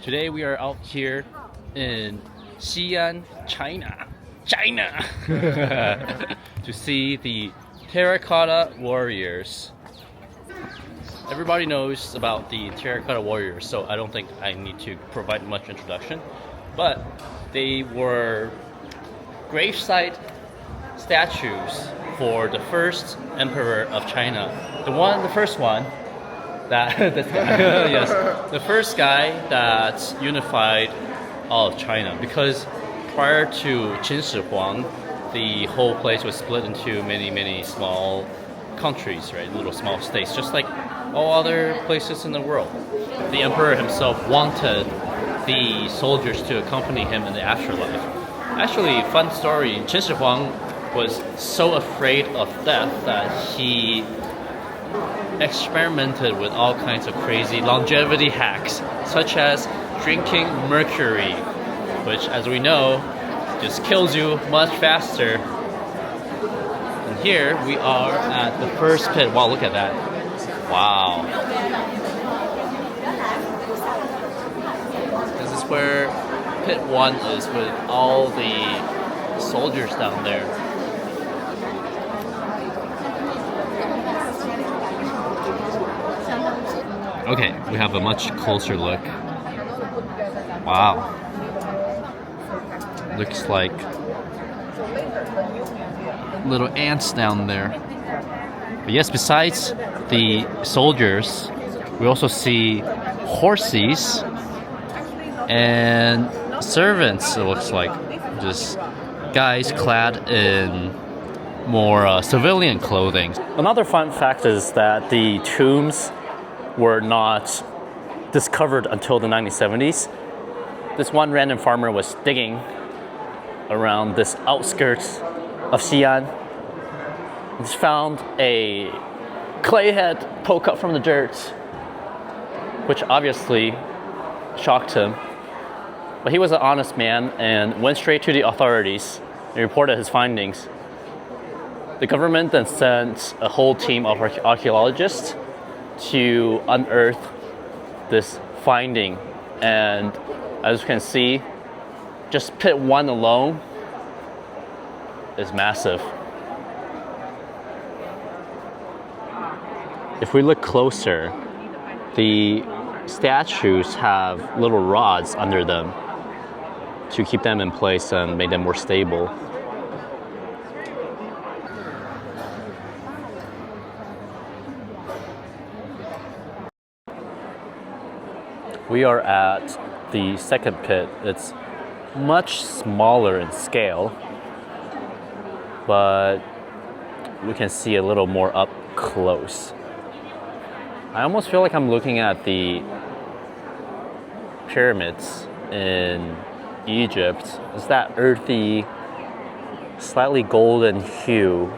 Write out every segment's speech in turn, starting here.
Today we are out here in Xi'an, China, to see the Terracotta Warriors. Everybody knows about the Terracotta Warriors, so I don't think I need to provide much introduction. But they were gravesite statues for the first emperor of China. The first one that this guy, yes, the first guy that unified all of China. Because prior to Qin Shihuang, the whole place was split into many small countries, right? Little small states, just like all other places in the world. The emperor himself wanted the soldiers to accompany him in the afterlife. Actually, fun story, Qin Shihuang was so afraid of death that he experimented with all kinds of crazy longevity hacks, such as drinking mercury, which, as we know, just kills you much faster. And here we are at the first pit. Wow, look at that. Wow. This is where pit 1 is, with all the soldiers down there. Okay, we have a much closer look. Wow. Looks like little ants down there. But yes, besides the soldiers, we also see horses and servants, it looks like. Just guys clad in more civilian clothing. Another fun fact is that the tombs were not discovered until the 1970s. This one random farmer was digging around this outskirts of Xi'an. He just found a clay head poke up from the dirt, which obviously shocked him. But he was an honest man and went straight to the authorities and reported his findings. The government then sent a whole team of archaeologists to unearth this finding, and as you can see, just pit 1 alone is massive. If we look closer, the statues have little rods under them to keep them in place and make them more stable. We are at the second pit. It's much smaller in scale, but we can see a little more up close. I almost feel like I'm looking at the pyramids in Egypt. It's that earthy, slightly golden hue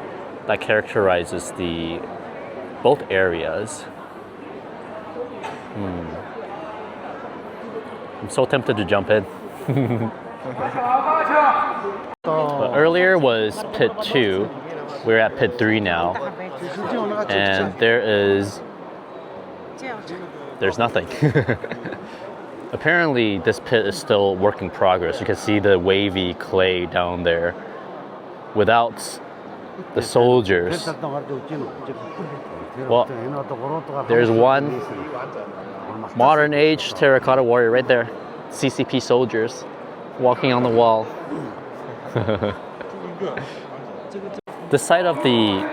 that characterizes both areas. I'm so tempted to jump in. But earlier was pit 2. We're at pit 3 now. And there's nothing. Apparently this pit is still work in progress. You can see the wavy clay down there without the soldiers. Well, there's one modern age terracotta warrior right there. CCP soldiers walking on the wall. The site of the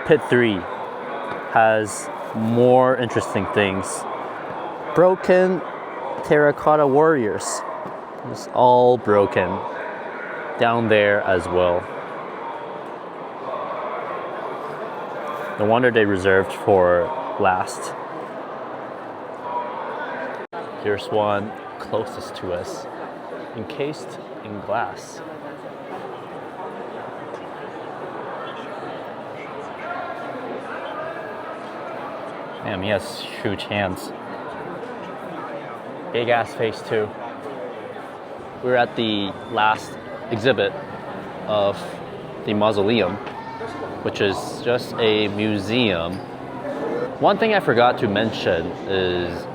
pit 3 has more interesting things. Broken terracotta warriors. It's all broken down there as well. No wonder they reserved for last. Here's one closest to us, encased in glass. Damn, he has huge hands. Big ass face too. We're at the last exhibit of the Mausoleum, which is just a museum. One thing I forgot to mention is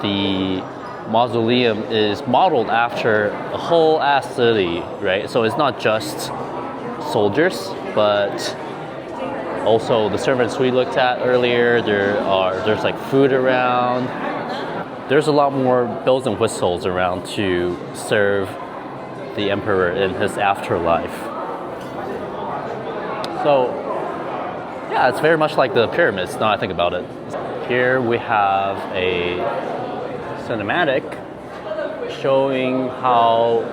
the mausoleum is modeled after a whole ass city, right? So it's not just soldiers, but also the servants we looked at earlier. There's like food around. There's a lot more bells and whistles around to serve the emperor in his afterlife. So yeah, it's very much like the pyramids now I think about it. Here we have a cinematic showing how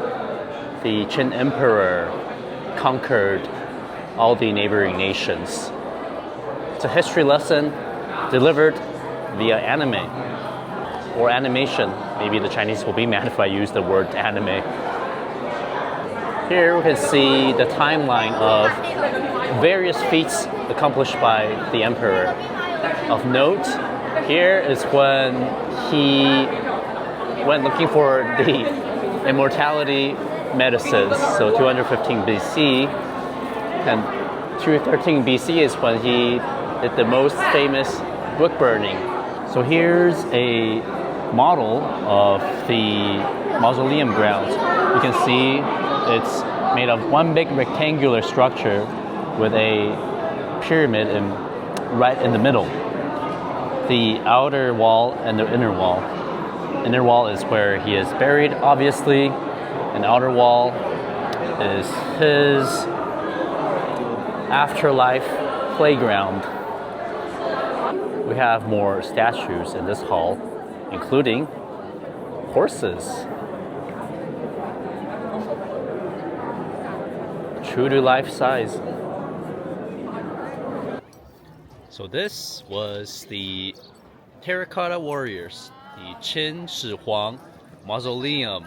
the Qin emperor conquered all the neighboring nations. It's a history lesson delivered via anime or animation. Maybe the Chinese will be mad if I use the word anime. Here we can see the timeline of various feats accomplished by the emperor. Of note, here is when he went looking for the immortality medicines. So 215 BC and 213 BC is when he did the most famous book burning. So here's a model of the mausoleum grounds. You can see it's made of one big rectangular structure with a pyramid right in the middle. The outer wall and the inner wall. Inner wall is where he is buried, obviously, and the outer wall is his afterlife playground. We have more statues in this hall, including horses. True to life size. So this was the Terracotta warriors, the Qin Shihuang Mausoleum